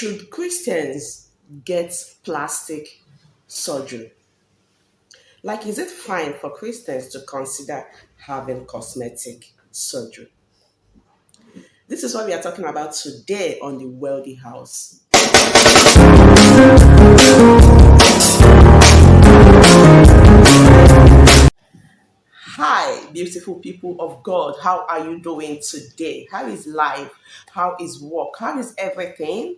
Should Christians get plastic surgery? Like, is it fine for Christians to consider having cosmetic surgery? This is what we are talking about today on the Wealthy House. Hi, beautiful people of God. How are you doing today? How is life? How is work? How is everything?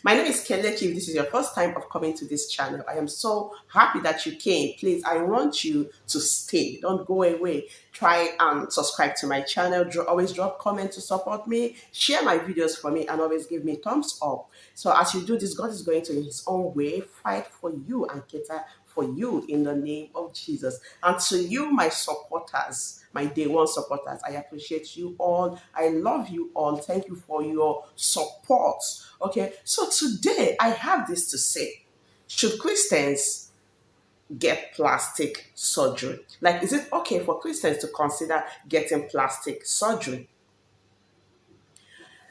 My name is Kelechi. If this is your first time of coming to this channel, I am so happy that you came. Please, I want you to stay. Don't go away. Try and subscribe to my channel. Always drop comment to support me. Share my videos for me and always give me thumbs up. So as you do this, God is going to, in his own way, fight for you and cater for you in the name of Jesus. And to you, my supporters, my day one supporters, I appreciate you all. I love you all. Thank you for your support. Okay, so today I have this to say. Should Christians get plastic surgery? Like, is it okay for Christians to consider getting plastic surgery?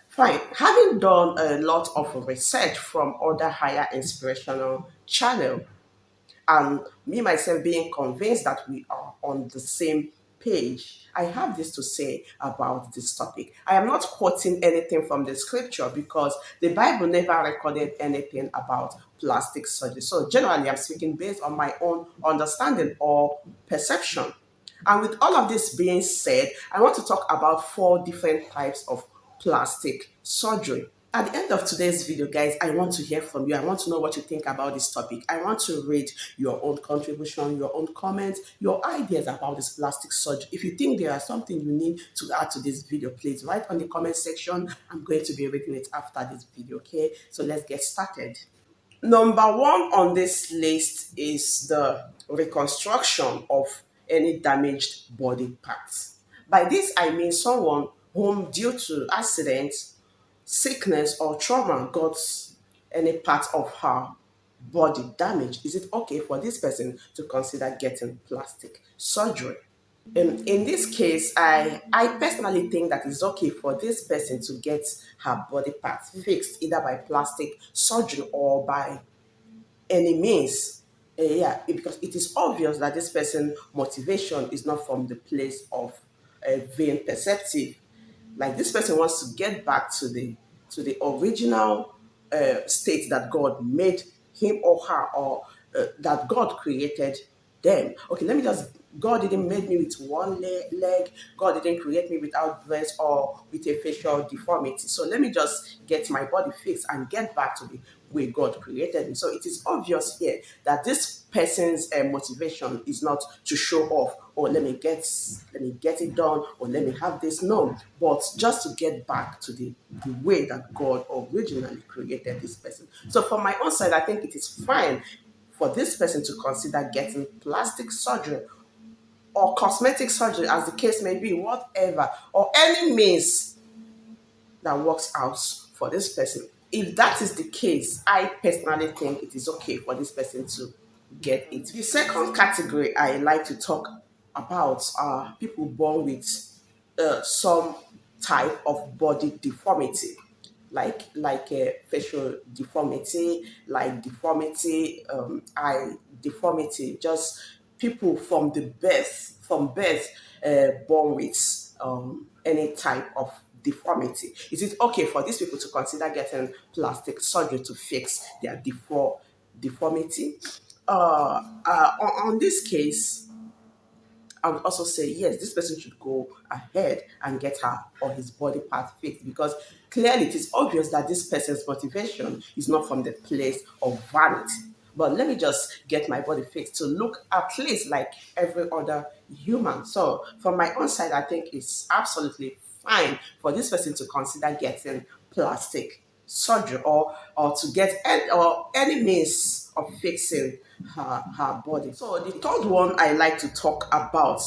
Fine. Having done a lot of research from other higher inspirational channels, and me myself being convinced that we are on the same page, I have this to say about this topic. I am not quoting anything from the scripture because the Bible never recorded anything about plastic surgery. So generally, I'm speaking based on my own understanding or perception. And with all of this being said, I want to talk about four different types of plastic surgery. At the end of today's video, guys, I want to hear from you. I want to know what you think about this topic. I want to read your own contribution, your own comments, your ideas about this plastic surgery. If you think there are something you need to add to this video, please write on the comment section. I'm going to be reading it after this video, okay? So let's get started. Number one on this list is the reconstruction of any damaged body parts. By this, I mean someone whom, due to accident, sickness, or trauma, got any part of her body damaged. Is it okay for this person to consider getting plastic surgery? In this case, I personally think that it's okay for this person to get her body parts fixed either by plastic surgery or by any means. Yeah, because it is obvious that this person's motivation is not from the place of being perceptive. Like, this person wants to get back to the original state that God made him or her, or that God created them. Okay, let me just. God didn't make me with one leg. God didn't create me without breast or with a facial deformity. So let me just get my body fixed and get back to the way God created me. So it is obvious here that this person's motivation is not to show off, or let me get it done, or let me have this. No, but just to get back to the way that God originally created this person. So from my own side, I think it is fine for this person to consider getting plastic surgery or cosmetic surgery, as the case may be, whatever, or any means that works out for this person. If that is the case, I personally think it is okay for this person to get it. The second category I like to talk about are people born with some type of body deformity, like a facial deformity, like deformity, eye deformity, just people from birth, born with any type of deformity. Is it okay for these people to consider getting plastic surgery to fix their deformity? On this case, I would also say yes, this person should go ahead and get her or his body part fixed, because clearly it is obvious that this person's motivation is not from the place of vanity. But let me just get my body fixed to look at least like every other human. So from my own side, I think it's absolutely fine for this person to consider getting plastic surgery, or to get any means of fixing her body. So the third one I like to talk about,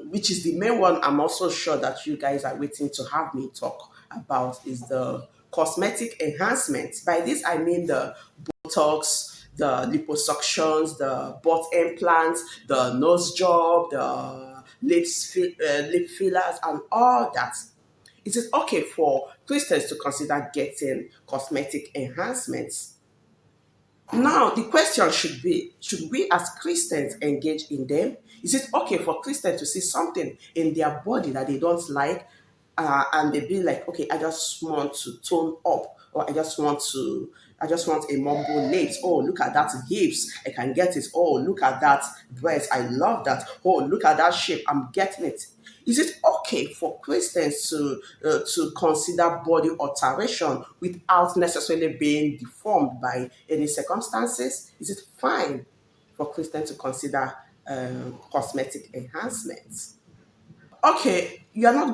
which is the main one I'm also sure that you guys are waiting to have me talk about, is the cosmetic enhancements. By this I mean the Botox, the liposuctions, the butt implants, the nose job, the lip fillers, and all that. Is it okay for Christians to consider getting cosmetic enhancements. Now, the question should be, should we as Christians engage in them? Is it okay for Christians to see something in their body that they don't like, and they be like, okay, I just want to tone up, or I just want a mumble lips. Oh, look at that hips, I can get it. Oh, look at that breast, I love that. Oh, look at that shape, I'm getting it. Is it okay for Christians to consider body alteration without necessarily being deformed by any circumstances? Is it fine for Christians to consider cosmetic enhancements? Okay, you are not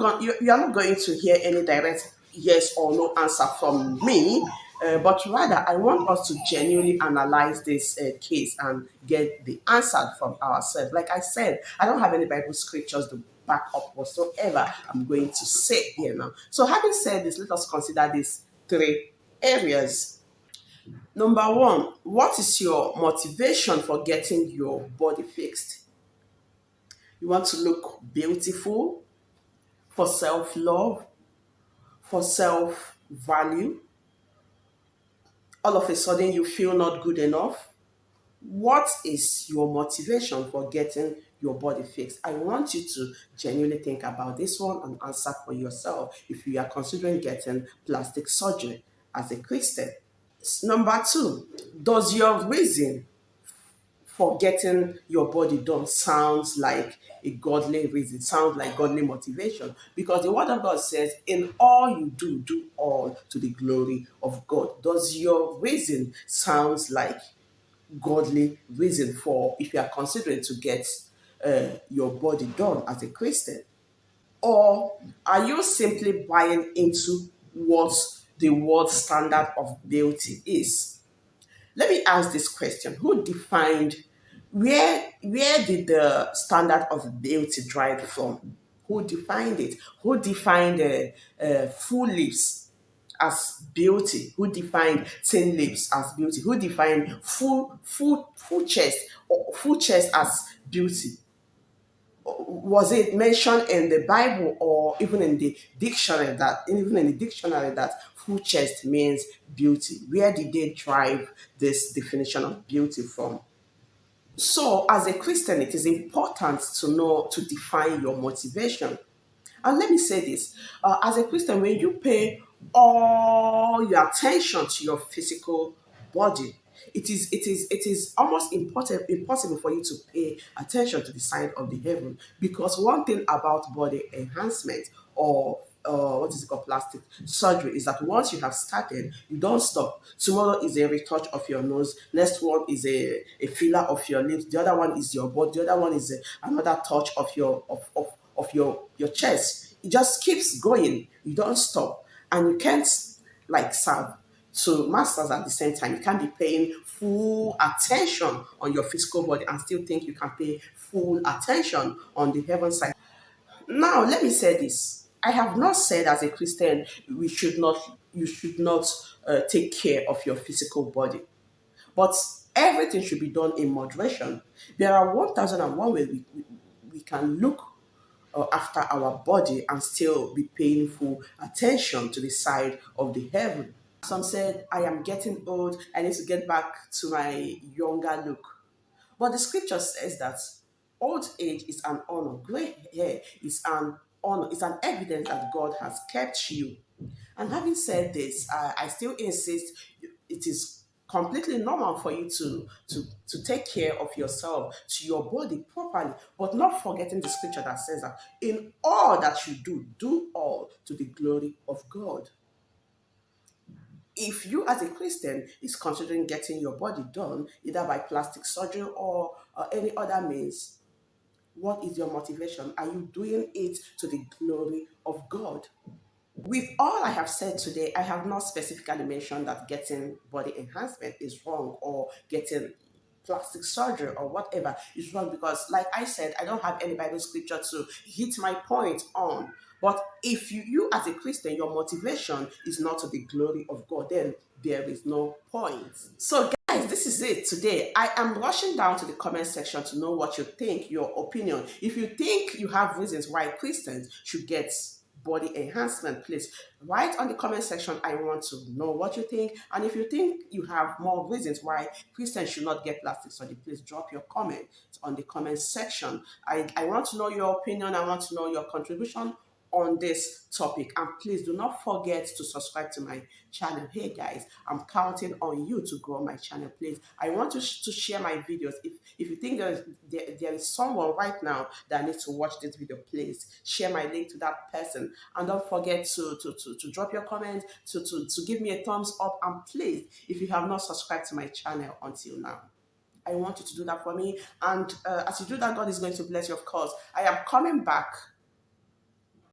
going to hear any direct yes or no answer from me, but rather I want us to genuinely analyze this case and get the answer from ourselves. Like I said, I don't have any Bible scriptures to back up whatsoever I'm going to say here now. So having said this, let us consider these three areas. Number one, what is your motivation for getting your body fixed? You want to look beautiful, for self love, for self value. All of a sudden, you feel not good enough. What is your motivation for getting your body fixed? I want you to genuinely think about this one and answer for yourself if you are considering getting plastic surgery as a Christian. Number two, does your reason for getting your body done sounds like a godly reason, sounds like godly motivation. Because the word of God says, in all you do, do all to the glory of God. Does your reason sounds like godly reason for if you are considering to get your body done as a Christian? Or are you simply buying into what the world standard of beauty is? Let me ask this question: who defined, where did the standard of beauty derive from? Who defined it? Who defined full lips as beauty? Who defined thin lips as beauty? Who defined full chest or full chest as beauty? Was it mentioned in the Bible or even in the dictionary that full chest means beauty? Where did they derive this definition of beauty from? So, as a Christian, it is important to know to define your motivation. And let me say this: as a Christian, when you pay all your attention to your physical body, it is almost impossible for you to pay attention to the side of the heaven, because one thing about body enhancement, or what is it called, plastic surgery, is that once you have started, you don't stop. Tomorrow is a retouch of your nose, next one is a filler of your lips, the other one is your butt, the other one is another touch of your chest. It just keeps going. You don't stop. And you can't like serve to masters at the same time. You can't be paying full attention on your physical body and still think you can pay full attention on the heaven side. Now, let me say this. I have not said as a Christian you should not take care of your physical body. But everything should be done in moderation. There are 1001 ways we can look after our body and still be paying full attention to the side of the heaven. Some said, I am getting old, I need to get back to my younger look. But the scripture says that old age is an honor, gray hair is an honor, it's an evidence that God has kept you. And having said this, I still insist it is completely normal for you to take care of yourself, to your body properly, but not forgetting the scripture that says that in all that you do, do all to the glory of God. If you as a Christian is considering getting your body done either by plastic surgery or any other means, what is your motivation? Are you doing it to the glory of God? With all I have said today, I have not specifically mentioned that getting body enhancement is wrong, or getting plastic surgery or whatever is wrong, because, like I said, I don't have any Bible scripture to hit my point on. But if you as a Christian, your motivation is not to the glory of God, then there is no point. So, guys, this is it today. I am rushing down to the comment section to know what you think, your opinion. If you think you have reasons why Christians should get body enhancement, please write on the comment section. I want to know what you think. And if you think you have more reasons why Christians should not get plastic surgery, please drop your comment on the comment section. I want to know your opinion. I want to know your contribution on this topic, and please do not forget to subscribe to my channel. Hey guys, I'm counting on you to grow my channel. Please, I want to share my videos. If you think there is someone right now that needs to watch this video, please share my link to that person, and don't forget to drop your comments, to give me a thumbs up, and please, if you have not subscribed to my channel until now, I want you to do that for me. And as you do that, God is going to bless you, of course. I am coming back